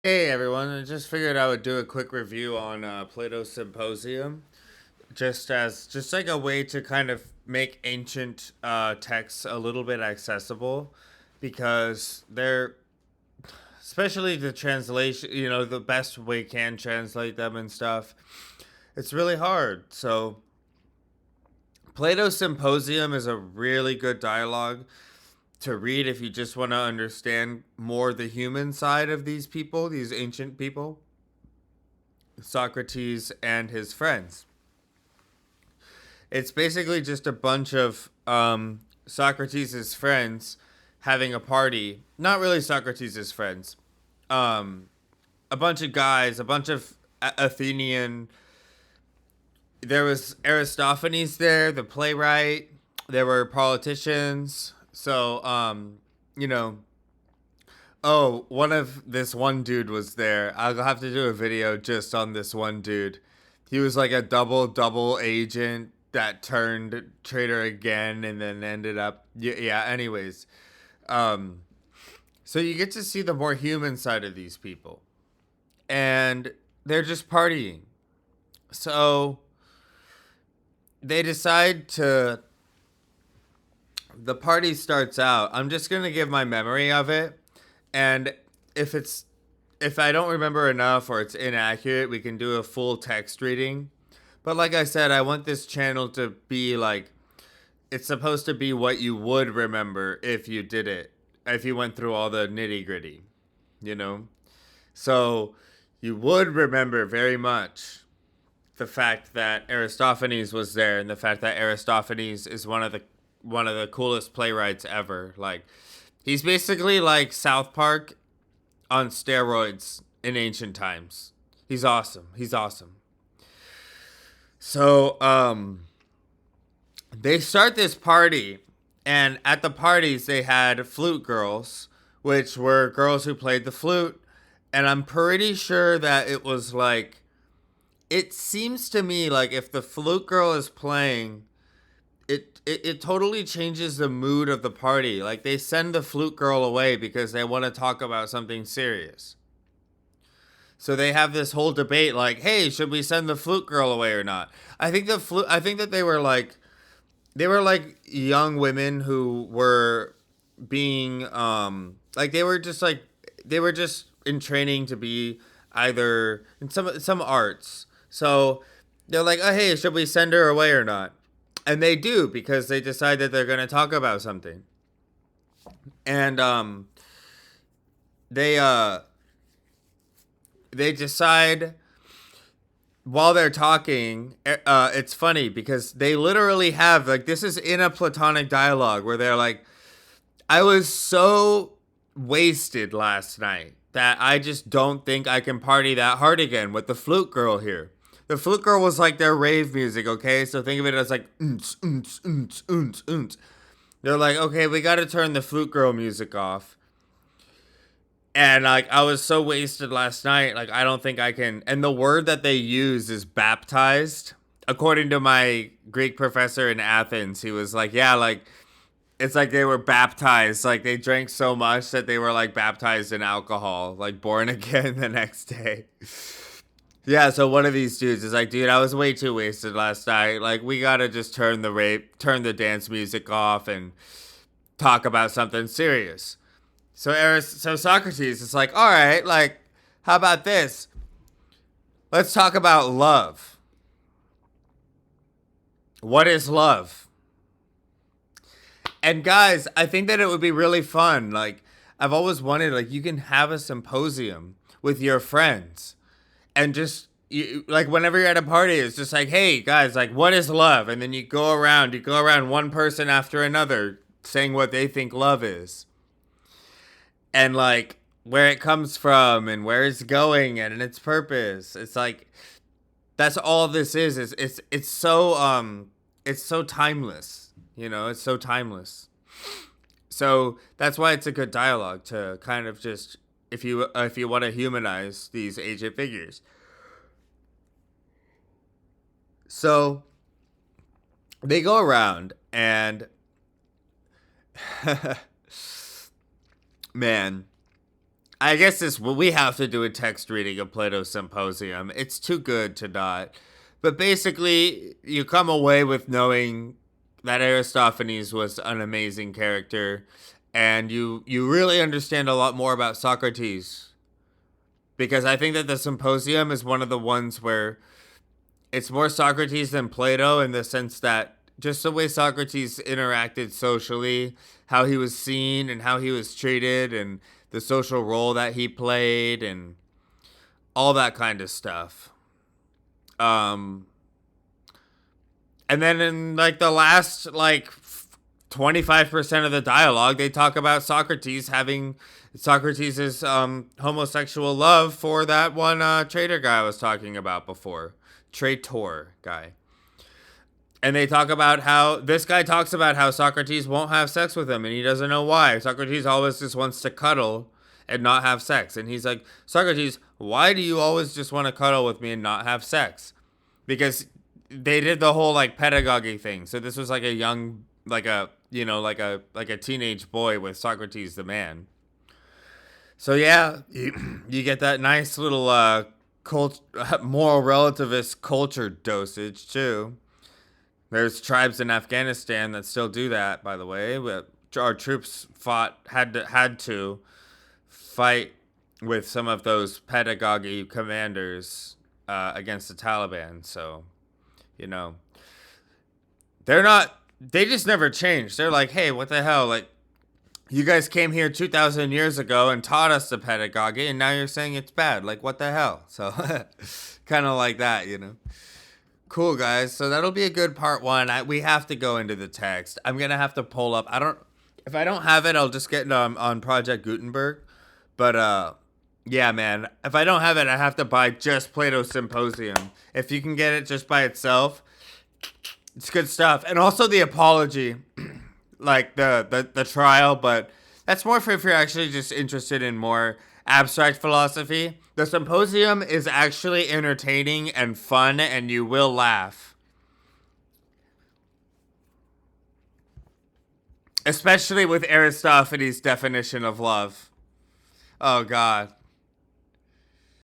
Hey everyone, I just figured I would do a quick review on Plato Symposium, just like a way to kind of make ancient texts a little bit accessible, because they're especially the translation, the best way can translate them and stuff. It's really hard. So Plato Symposium is a really good dialogue to read if you just want to understand more the human side of these people, these ancient people. Socrates and his friends. It's basically just a bunch of Socrates' friends having a party. Not really Socrates' friends. Um, a bunch of guys, a bunch of Athenian. There was Aristophanes there, the playwright. There were politicians. So, you know, oh, this one dude was there. I'll have to do a video just on this one dude. He was like a double agent that turned traitor again and then ended up yeah, anyways. Um so you get to see the more human side of these people. And they're just partying. So they decide to the party starts out. I'm just going to give my memory of it, and if it's if I don't remember enough or it's inaccurate, we can do a full text reading. But like I said, I want this channel to be like it's supposed to be what you would remember if you did it, if you went through all the nitty gritty, you know? So you would remember very much the fact that Aristophanes was there and the fact that Aristophanes is one of the coolest playwrights ever. Like he's basically like South Park on steroids in ancient times. He's awesome. He's awesome. So, they start this party, and at the parties they had flute girls, which were girls who played the flute, and I'm pretty sure that it was like it seems to me like if the flute girl is playing, it totally changes the mood of the party. Like they send the flute girl away because they want to talk about something serious. So they have this whole debate like, "Hey, should we send the flute girl away or not?" I think that they were like young women who were being like they were just in training to be either in some arts. So they're like, "Oh, hey, should we send her away or not?" And they do because they decide that they're going to talk about something. And they uh they decide while they're talking, it's funny because they literally have like this is in a platonic dialogue where they're like, "I was so wasted last night that I just don't think I can party that hard again with the flute girl here." The flute girl was like their rave music, okay? So think of it as like unts, unts, unts, unts, unts. They're like, okay, we got to turn the flute girl music off. And like I was so wasted last night, like I don't think I can. And the word that they use is baptized. According to my Greek professor in Athens, he was like, yeah, like it's like they were baptized, like they drank so much that they were like baptized in alcohol, like born again the next day. Yeah, so one of these dudes is like, dude, I was way too wasted last night. Like we gotta just turn the dance music off and talk about something serious. So Socrates is like, all right, like, how about this? Let's talk about love. What is love? And guys, I think that it would be really fun. Like, I've always wanted, like, you can have a symposium with your friends and just like whenever you're at a party, it's just like, hey guys, like, what is love? And then you go around one person after another saying what they think love is. And like where it comes from and where it's going and its purpose. It's like that's all this is. It's so timeless. It's so timeless. So that's why it's a good dialogue to kind of just if you want to humanize these ancient figures. So they go around and man, I guess we have to do a text reading of Plato's Symposium. It's too good to not. But basically, you come away with knowing that Aristophanes was an amazing character, and you really understand a lot more about Socrates. Because I think that the Symposium is one of the ones where it's more Socrates than Plato, in the sense that just the way Socrates interacted socially, how he was seen and how he was treated, and the social role that he played, and all that kind of stuff. And then in like the last 25% of the dialogue, they talk about Socrates having Socrates' homosexual love for that one traitor guy I was talking about before. Traitor guy. And they talk about how this guy talks about how Socrates won't have sex with him, and he doesn't know why. Socrates always just wants to cuddle and not have sex. And he's like, Socrates, why do you always just want to cuddle with me and not have sex? Because they did the whole like pedagogy thing. So this was like a young, like a teenage boy with Socrates the man. So yeah, you get that nice little moral relativist culture dosage too. There's tribes in Afghanistan that still do that, by the way. Our troops had to fight with some of those pedagogy commanders against the Taliban. So, they just never changed. They're like, hey, what the hell? Like, you guys came here 2,000 years ago and taught us the pedagogy, and now you're saying it's bad. Like, what the hell? So, kind of like that, Cool, guys. So that'll be a good part one. We have to go into the text. I'm gonna have to pull up. If I don't have it, I'll just get it on Project Gutenberg. But yeah, man. If I don't have it, I have to buy just Plato's Symposium. If you can get it just by itself, it's good stuff. And also the apology, like the trial. But that's more for if you're actually just interested in more abstract philosophy. The Symposium is actually entertaining and fun, and you will laugh. Especially with Aristophanes' definition of love. Oh, God.